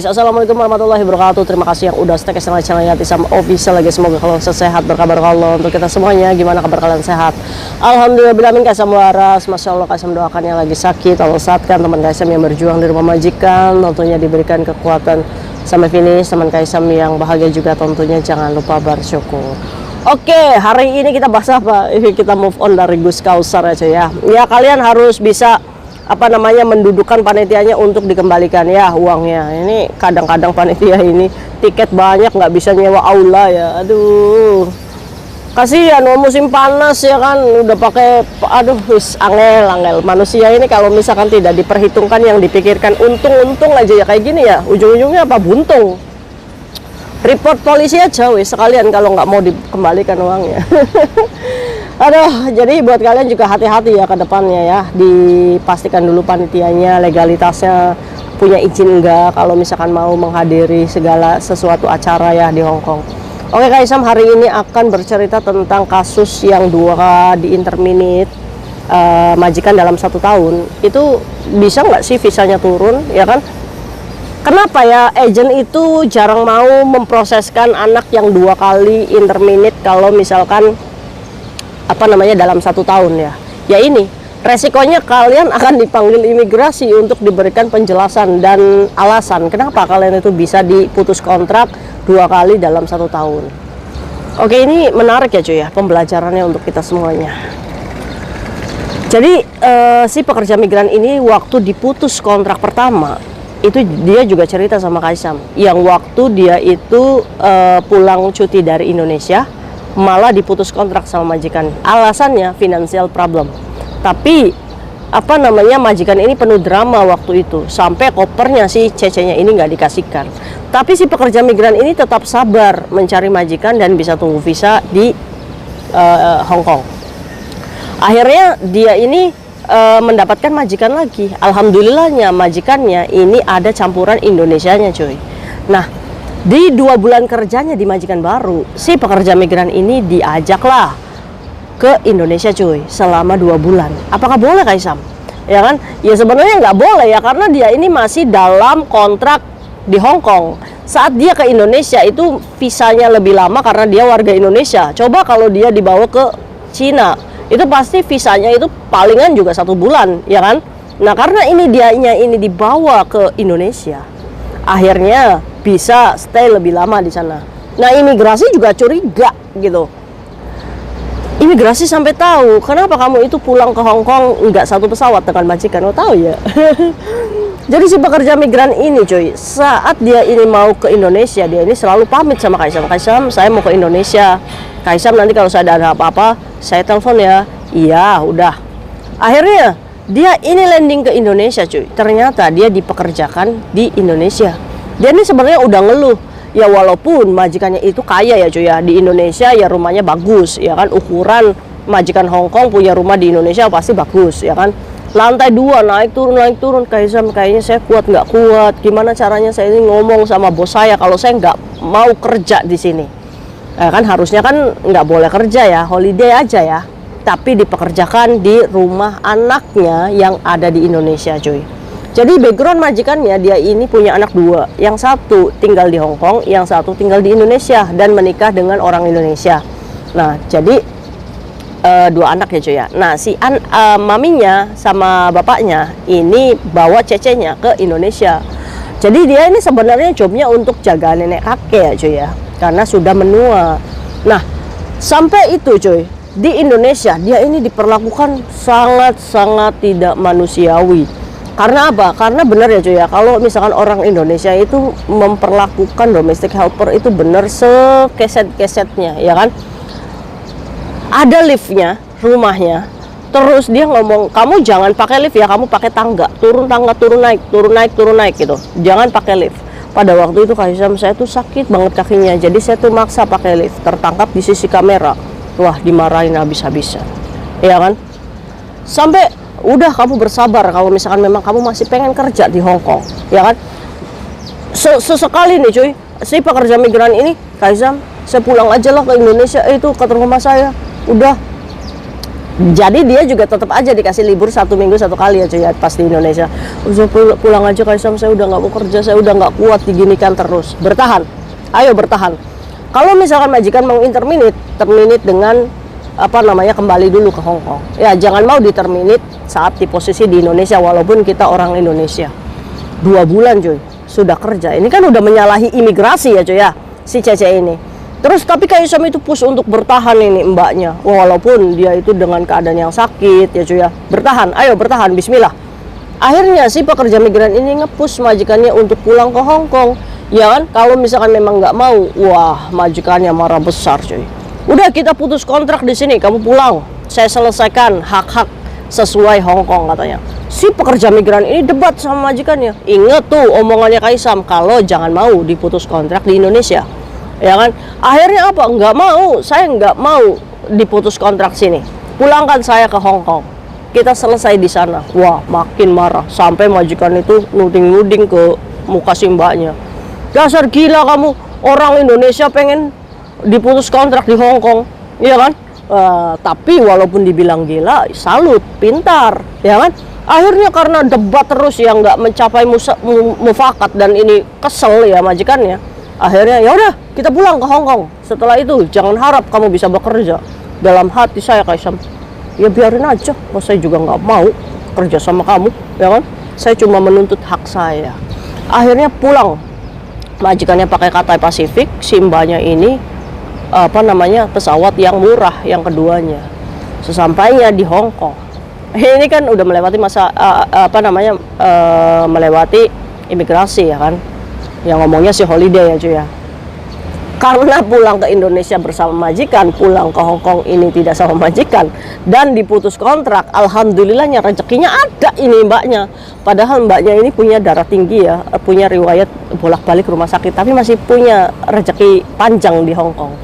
guys, assalamualaikum warahmatullahi wabarakatuh. Terima kasih yang udah stay ke channel Hisam Official lagi. Semoga kalian sehat, berkabar kalau untuk kita semuanya. Gimana kabar kalian, sehat? Alhamdulillah bilamin Kaisam waras. Masya Allah, Kaisam doakan yang lagi sakit Allah sehatkan, teman Kaisam yang berjuang di rumah majikan tentunya diberikan kekuatan sampai finish. Teman Kaisam yang bahagia juga tentunya jangan lupa bersyukur. Oke, hari ini kita bahas apa? Kita move on dari Gus Kausar aja ya. Ya, kalian harus bisa mendudukkan panitianya untuk dikembalikan ya uangnya. Ini kadang-kadang panitia ini tiket banyak nggak bisa nyewa aula ya. Aduh, kasihan musim panas ya kan, udah pakai angel manusia ini kalau misalkan tidak diperhitungkan yang dipikirkan untung aja ya kayak gini ya, ujung-ujungnya apa? Buntung. Report polisi aja wes sekalian kalau nggak mau dikembalikan uangnya. Aduh, jadi buat kalian juga hati-hati ya ke depannya ya. Dipastikan dulu panitianya, legalitasnya punya izin enggak kalau misalkan mau menghadiri segala sesuatu acara ya di Hong Kong. Oke, Kaisam hari ini akan bercerita tentang kasus yang dua di interminate majikan dalam 1 tahun. Itu bisa nggak sih visanya turun ya kan? Kenapa ya agent itu jarang mau memproseskan anak yang 2 kali interminate kalau misalkan dalam 1 tahun ya. Ya ini resikonya kalian akan dipanggil imigrasi untuk diberikan penjelasan dan alasan kenapa kalian itu bisa diputus kontrak 2 kali dalam 1 tahun. Oke, ini menarik ya cuy ya, pembelajarannya untuk kita semuanya. Jadi si pekerja migran ini waktu diputus kontrak pertama itu dia juga cerita sama Kaisam yang waktu dia itu pulang cuti dari Indonesia malah diputus kontrak sama majikan. Alasannya financial problem. Tapi majikan ini penuh drama waktu itu sampai kopernya si cecenya ini nggak dikasihkan. Tapi si pekerja migran ini tetap sabar mencari majikan dan bisa tunggu visa di Hong Kong. Akhirnya dia ini mendapatkan majikan lagi. Alhamdulillahnya majikannya ini ada campuran Indonesianya cuy. Nah, di 2 bulan kerjanya di majikan baru, si pekerja migran ini diajaklah ke Indonesia cuy selama 2 bulan. Apakah boleh Kaisam? Ya kan? Ya sebenarnya nggak boleh ya, karena dia ini masih dalam kontrak di Hong Kong. Saat dia ke Indonesia itu visanya lebih lama karena dia warga Indonesia. Coba kalau dia dibawa ke Cina, itu pasti visanya itu palingan juga 1 bulan, ya kan? Nah, karena ini dianya ini dibawa ke Indonesia, akhirnya bisa stay lebih lama di sana. Nah, imigrasi juga curiga gitu. Imigrasi sampai tahu kenapa kamu itu pulang ke Hong Kong nggak 1 pesawat dengan majikan. Lo tahu ya? Jadi si pekerja migran ini cuy, saat dia ini mau ke Indonesia, dia ini selalu pamit sama Kaisam. Kaisam, saya mau ke Indonesia. Kaisam, nanti kalau saya ada apa-apa saya telepon ya. Iya, udah. Akhirnya dia ini landing ke Indonesia cuy. Ternyata dia dipekerjakan di Indonesia. Dia ini sebenarnya udah ngeluh ya, walaupun majikannya itu kaya ya cuy ya, di Indonesia ya rumahnya bagus ya kan, ukuran majikan Hong Kong punya rumah di Indonesia pasti bagus ya kan, lantai 2 naik turun. Kaisam, kayaknya saya nggak kuat, gimana caranya saya ini ngomong sama bos saya kalau saya nggak mau kerja di sini ya kan, harusnya kan nggak boleh kerja ya, holiday aja ya, tapi dipekerjakan di rumah anaknya yang ada di Indonesia cuy. Jadi background majikannya, dia ini punya anak 2, yang satu tinggal di Hong Kong, yang satu tinggal di Indonesia dan menikah dengan orang Indonesia. Nah, jadi 2 anak ya cuy ya. Nah, si maminya sama bapaknya ini bawa cecenya ke Indonesia. Jadi dia ini sebenarnya jobnya untuk jaga nenek kakek ya cuy ya, karena sudah menua. Nah, sampai itu cuy, di Indonesia dia ini diperlakukan sangat-sangat tidak manusiawi. Karena apa? Karena benar ya cuy ya, kalau misalkan orang Indonesia itu memperlakukan domestic helper itu benar sekeset-kesetnya ya kan. Ada liftnya, rumahnya, terus dia ngomong, kamu jangan pakai lift ya, kamu pakai tangga, turun tangga, turun naik gitu, jangan pakai lift. Pada waktu itu Kaisam, saya tuh sakit banget kakinya, jadi saya tuh maksa pakai lift, tertangkap di sisi kamera. Wah, dimarahin habis-habisan ya kan. Sampai udah, kamu bersabar kalau misalkan memang kamu masih pengen kerja di Hong Kong ya kan. Sesekali nih cuy, si pekerja migran ini, Kaisam, saya pulang aja lah ke Indonesia, itu ke rumah saya. Udah Jadi dia juga tetap aja dikasih libur 1 minggu 1 kali ya cuy ya pas di Indonesia. Udah pulang aja Kaisam, saya udah nggak mau kerja, saya udah nggak kuat diginikan terus. Bertahan, ayo bertahan. Kalau misalkan majikan mau terminate dengan apa namanya kembali dulu ke Hong Kong. Ya jangan mau terminate saat di posisi di Indonesia walaupun kita orang Indonesia. 2 bulan cuy sudah kerja. Ini kan udah menyalahi imigrasi ya cuy ya si Cece ini. Terus tapi Kaisam itu push untuk bertahan ini mbaknya. Walaupun dia itu dengan keadaan yang sakit ya cuy ya. Bertahan, ayo bertahan, bismillah. Akhirnya si pekerja migran ini nge-push majikannya untuk pulang ke Hong Kong. Ya kan, kalau misalkan memang nggak mau, wah majikannya marah besar cuy. Udah kita putus kontrak di sini, kamu pulang. Saya selesaikan hak-hak sesuai Hong Kong katanya. Si pekerja migran ini debat sama majikannya. Ingat tuh omongannya Kaisam kalau jangan mau diputus kontrak di Indonesia. Ya kan, akhirnya apa? Nggak mau, saya nggak mau diputus kontrak sini. Pulangkan saya ke Hong Kong. Kita selesai di sana. Wah, makin marah sampai majikan itu nuding-nuding ke muka si mbaknya. Dasar gila kamu, orang Indonesia pengen diputus kontrak di Hong Kong, iya kan? Tapi walaupun dibilang gila, salut, pintar, ya kan? Akhirnya karena debat terus yang nggak mencapai mufakat dan ini kesel ya majikannya. Akhirnya ya udah kita pulang ke Hong Kong. Setelah itu jangan harap kamu bisa bekerja. Dalam hati saya Kaisam, ya biarin aja, saya juga nggak mau kerja sama kamu, ya kan? Saya cuma menuntut hak saya. Akhirnya pulang. Majikannya pakai Cathay Pacific, si mbaknya ini apa namanya pesawat yang murah yang keduanya. Sesampainya di Hong Kong, ini kan udah melewati masa apa namanya melewati imigrasi ya kan, yang ngomongnya si holiday ya cuy ya. Karena pulang ke Indonesia bersama majikan, pulang ke Hong Kong ini tidak sama majikan dan diputus kontrak, alhamdulillahnya rezekinya ada ini mbaknya. Padahal mbaknya ini punya darah tinggi ya, punya riwayat bolak-balik rumah sakit, tapi masih punya rezeki panjang di Hong Kong.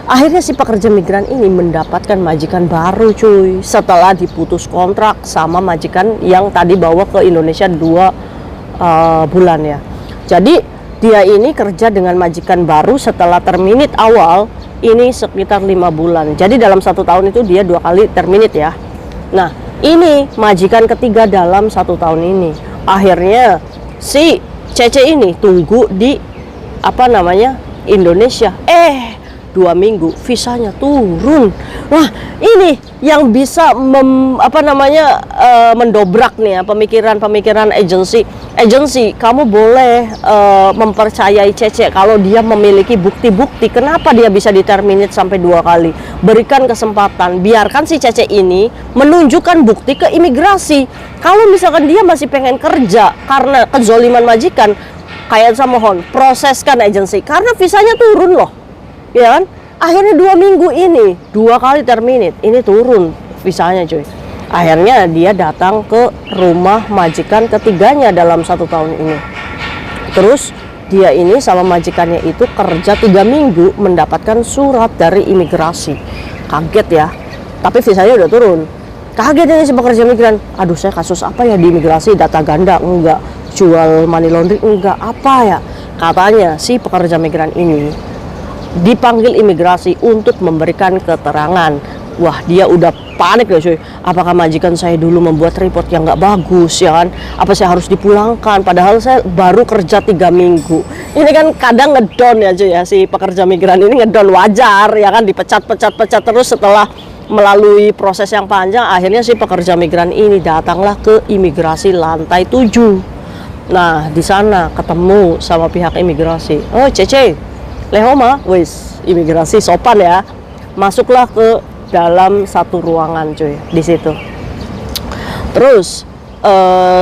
Akhirnya si pekerja migran ini mendapatkan majikan baru cuy, setelah diputus kontrak sama majikan yang tadi bawa ke Indonesia 2 bulan ya. Jadi dia ini kerja dengan majikan baru setelah terminate awal ini sekitar 5 bulan. Jadi dalam 1 tahun itu dia 2 kali terminate ya. Nah ini majikan ketiga dalam 1 tahun ini. Akhirnya si Cece ini tunggu di apa namanya Indonesia. 2 minggu visanya turun. Nah ini yang bisa mendobrak nih ya pemikiran agensi. Kamu boleh mempercayai Cece kalau dia memiliki bukti-bukti. Kenapa dia bisa diterminate sampai 2 kali? Berikan kesempatan, biarkan si Cece ini menunjukkan bukti ke imigrasi. Kalau misalkan dia masih pengen kerja karena kezoliman majikan, kayak mohon proseskan agensi karena visanya turun loh. Ya kan? Akhirnya 2 minggu ini 2 kali terminate, ini turun visanya cuy. Akhirnya dia datang ke rumah majikan ketiganya dalam 1 tahun ini. Terus dia ini sama majikannya itu kerja 3 minggu mendapatkan surat dari imigrasi. Kaget ya, tapi visanya udah turun. Kaget ini si pekerja migran, aduh saya kasus apa ya di imigrasi, data ganda enggak, jual money laundering enggak, apa ya. Katanya si pekerja migran ini dipanggil imigrasi untuk memberikan keterangan. Wah dia udah panik deh cuy, apakah majikan saya dulu membuat report yang nggak bagus ya kan, apa saya harus dipulangkan padahal saya baru kerja 3 minggu. Ini kan kadang ngedon ya cuy ya, si pekerja migran ini ngedon, wajar ya kan, dipecat terus. Setelah melalui proses yang panjang, akhirnya si pekerja migran ini datanglah ke imigrasi lantai 7. Nah di sana ketemu sama pihak imigrasi. Oh Cece Lehoma, wis imigrasi sopan ya. Masuklah ke dalam satu ruangan cuy di situ. Terus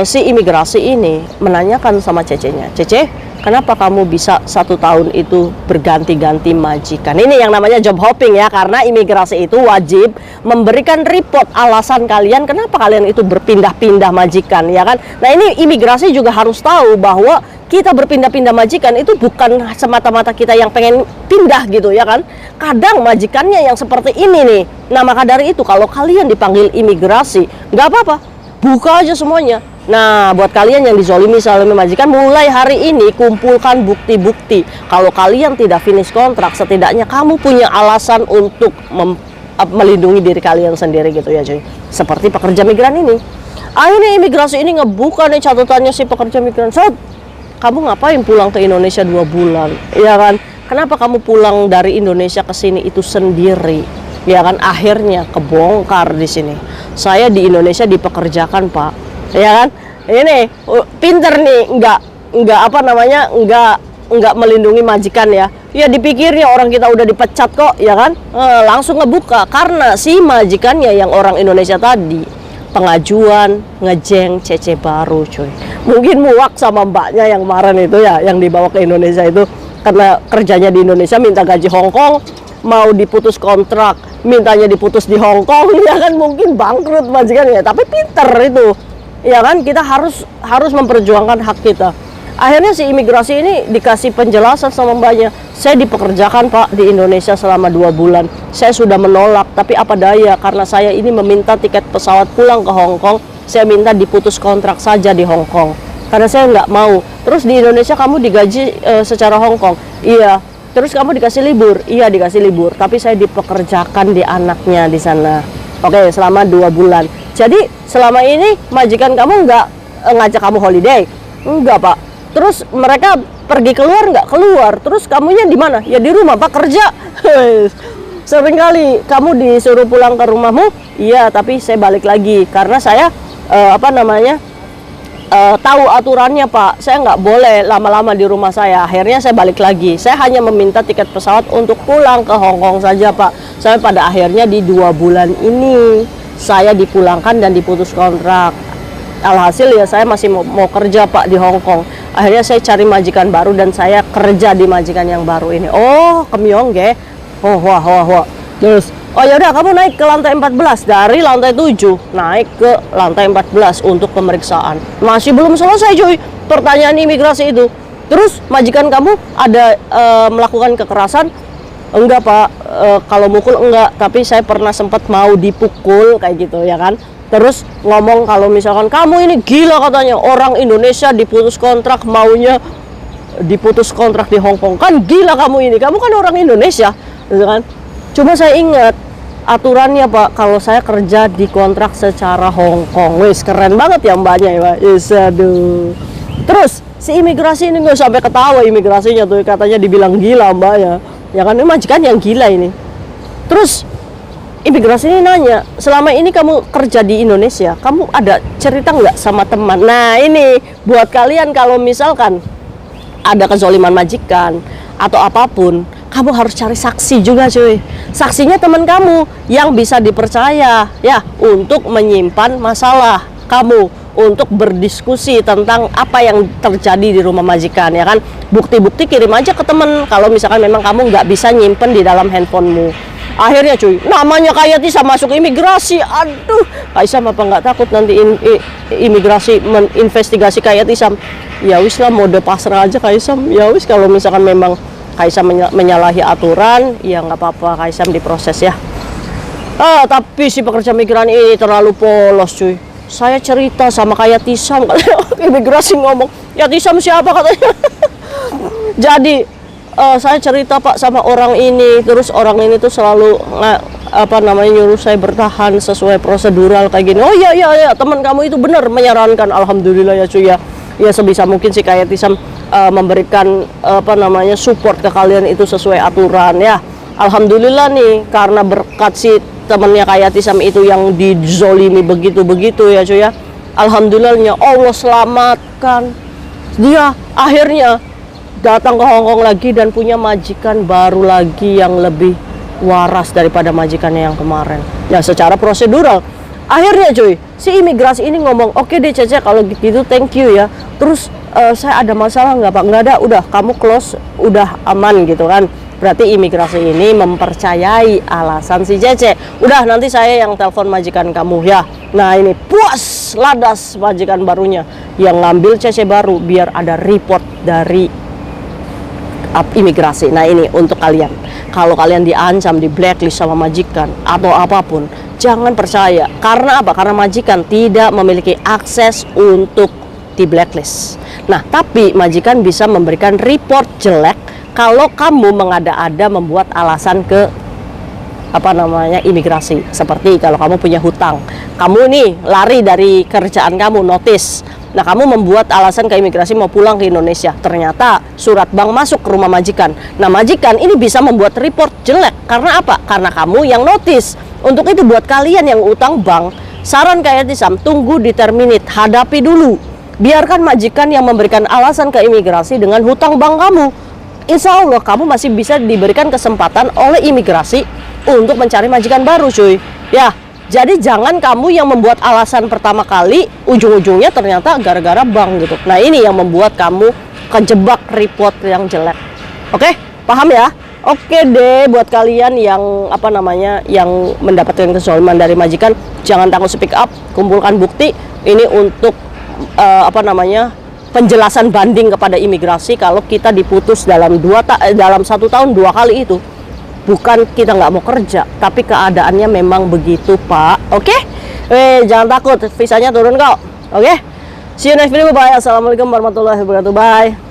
si imigrasi ini menanyakan sama Cece-nya, Cece, kenapa kamu bisa 1 tahun itu berganti-ganti majikan? Ini yang namanya job hopping ya, karena imigrasi itu wajib memberikan report alasan kalian kenapa kalian itu berpindah-pindah majikan ya kan. Nah ini imigrasi juga harus tahu bahwa kita berpindah-pindah majikan itu bukan semata-mata kita yang pengen pindah gitu ya kan. Kadang majikannya yang seperti ini nih. Nah maka dari itu kalau kalian dipanggil imigrasi, nggak apa-apa, buka aja semuanya. Nah buat kalian yang dizolimi majikan, mulai hari ini kumpulkan bukti-bukti. Kalau kalian tidak finish kontrak, setidaknya kamu punya alasan untuk melindungi diri kalian sendiri gitu ya cuy. Seperti pekerja migran ini. Akhirnya imigrasi ini ngebuka nih catatannya si pekerja migran. So, kamu ngapain pulang ke Indonesia 2 bulan? Ya kan? Kenapa kamu pulang dari Indonesia ke sini itu sendiri? Ya kan? Akhirnya kebongkar di sini. Saya di Indonesia dipekerjakan, Pak. Ya kan? Ini pinter nih, enggak apa namanya? Enggak melindungi majikan ya. Ya dipikirnya orang kita udah dipecat kok, ya kan? Langsung ngebuka karena si majikannya yang orang Indonesia tadi pengajuan ngejeng CC baru cuy. Mungkin muak sama mbaknya yang kemarin itu ya, yang dibawa ke Indonesia itu karena kerjanya di Indonesia minta gaji Hong Kong, mau diputus kontrak mintanya diputus di Hong Kong, ya kan mungkin bangkrut majikannya. Tapi pinter itu, ya kan, kita harus memperjuangkan hak kita. Akhirnya si imigrasi ini dikasih penjelasan sama mbaknya, saya dipekerjakan Pak di Indonesia selama 2 bulan. Saya sudah menolak, tapi apa daya karena saya ini meminta tiket pesawat pulang ke Hong Kong. Saya minta diputus kontrak saja di Hong Kong karena saya nggak mau. Terus di Indonesia kamu digaji secara Hong Kong, iya. Terus kamu dikasih libur, iya dikasih libur. Tapi saya dipekerjakan di anaknya di sana. Oke, selama 2 bulan. Jadi selama ini majikan kamu nggak ngajak kamu holiday, enggak Pak. Terus mereka pergi keluar nggak keluar, terus kamunya di mana? Ya di rumah Pak, kerja. Sering kali kamu disuruh pulang ke rumahmu, iya tapi saya balik lagi karena saya tahu aturannya Pak. Saya nggak boleh lama-lama di rumah saya. Akhirnya saya balik lagi. Saya hanya meminta tiket pesawat untuk pulang ke Hong Kong saja Pak. Sampai pada akhirnya di 2 bulan ini saya dipulangkan dan diputus kontrak. Alhasil ya saya masih mau kerja Pak di Hong Kong. Akhirnya saya cari majikan baru dan saya kerja di majikan yang baru ini. Oh, kemyongge. Oh, wah. Terus, oh ya udah kamu naik ke lantai 14, dari lantai 7 naik ke lantai 14 untuk pemeriksaan. Masih belum selesai cuy pertanyaan imigrasi itu. Terus majikan kamu ada melakukan kekerasan? Enggak Pak, kalau mukul enggak, tapi saya pernah sempat mau dipukul kayak gitu ya kan. Terus ngomong kalau misalkan kamu ini gila katanya, orang Indonesia diputus kontrak maunya diputus kontrak di Hong Kong, kan gila kamu ini, kamu kan orang Indonesia gitu kan. Cuma saya ingat aturannya Pak, kalau saya kerja di kontrak secara Hong Kong. Wes keren banget ya mbaknya ya Pak. Yes, aduh. Terus si imigrasi ini nggak sampai ketawa imigrasinya tuh, katanya dibilang gila mbaknya. Ya kan, ini majikan yang gila ini. Terus imigrasi ini nanya, selama ini kamu kerja di Indonesia, kamu ada cerita nggak sama teman? Nah ini buat kalian kalau misalkan ada kezoliman majikan atau apapun, kamu harus cari saksi juga cuy. Saksinya teman kamu yang bisa dipercaya ya, untuk menyimpan masalah kamu, untuk berdiskusi tentang apa yang terjadi di rumah majikan ya kan. Bukti-bukti kirim aja ke temen kalau misalkan memang kamu nggak bisa nyimpen di dalam handphonemu. Akhirnya cuy, namanya kayak Tisa masuk imigrasi. Aduh, Kaisam apa nggak takut nanti imigrasi menginvestigasi kayak Tisa? Ya wis lah, mode pasrah aja Kaisam. Ya wis, kalau misalkan memang Kaisam menyalahi aturan, ya nggak apa-apa, Kaisam diproses ya. Tapi si pekerja migran ini terlalu polos cuy. Saya cerita sama kayak Tisam, imigrasi ngomong, ya Tisam siapa katanya. Jadi saya cerita Pak sama orang ini, terus orang ini tuh selalu nyuruh saya bertahan sesuai prosedural kayak gini. Oh iya teman kamu itu benar menyarankan, alhamdulillah ya cuy ya. Ya sebisa mungkin sih kayak Tisam memberikan support ke kalian itu sesuai aturan ya. Alhamdulillah nih, karena berkat si temennya kayak Tisam itu yang dizolimi begitu ya cuy ya. Alhamdulillahnya Allah selamatkan dia, akhirnya datang ke Hong Kong lagi dan punya majikan baru lagi yang lebih waras daripada majikannya yang kemarin. Ya secara prosedural. Akhirnya cuy, si imigrasi ini ngomong, oke deh Cece kalau gitu thank you ya. Terus saya ada masalah nggak Pak? Nggak ada, udah kamu close, udah aman gitu kan. Berarti imigrasi ini mempercayai alasan si Cece. Udah nanti saya yang telepon majikan kamu ya. Nah ini puas ladas majikan barunya yang ngambil Cece baru biar ada report dari imigrasi. Nah ini untuk kalian, kalau kalian diancam, di blacklist sama majikan atau apapun, jangan percaya. Karena apa? Karena majikan tidak memiliki akses untuk di blacklist. Nah tapi majikan bisa memberikan report jelek kalau kamu mengada-ada membuat alasan ke apa namanya imigrasi. Seperti kalau kamu punya hutang, kamu nih lari dari kerjaan kamu, notice. Nah, kamu membuat alasan ke imigrasi mau pulang ke Indonesia. Ternyata surat bank masuk ke rumah majikan. Nah, majikan ini bisa membuat report jelek. Karena apa? Karena kamu yang notice. Untuk itu buat kalian yang utang bank, saran kayak Tisam, tunggu determinate, hadapi dulu. Biarkan majikan yang memberikan alasan ke imigrasi dengan hutang bank kamu. Insya Allah kamu masih bisa diberikan kesempatan oleh imigrasi untuk mencari majikan baru, cuy. Ya, jadi jangan kamu yang membuat alasan pertama kali, ujung-ujungnya ternyata gara-gara bank gitu. Nah, ini yang membuat kamu kejebak report yang jelek. Oke, paham ya? Oke deh, buat kalian yang apa namanya, yang mendapatkan kezaliman dari majikan, jangan takut speak up, kumpulkan bukti. Ini untuk apa namanya, penjelasan banding kepada imigrasi kalau kita diputus dalam 1 tahun 2 kali itu. Bukan kita nggak mau kerja, tapi keadaannya memang begitu, Pak. Oke? Jangan takut, visanya turun kok. Oke? See you next video, bye. Assalamualaikum warahmatullahi wabarakatuh. Bye.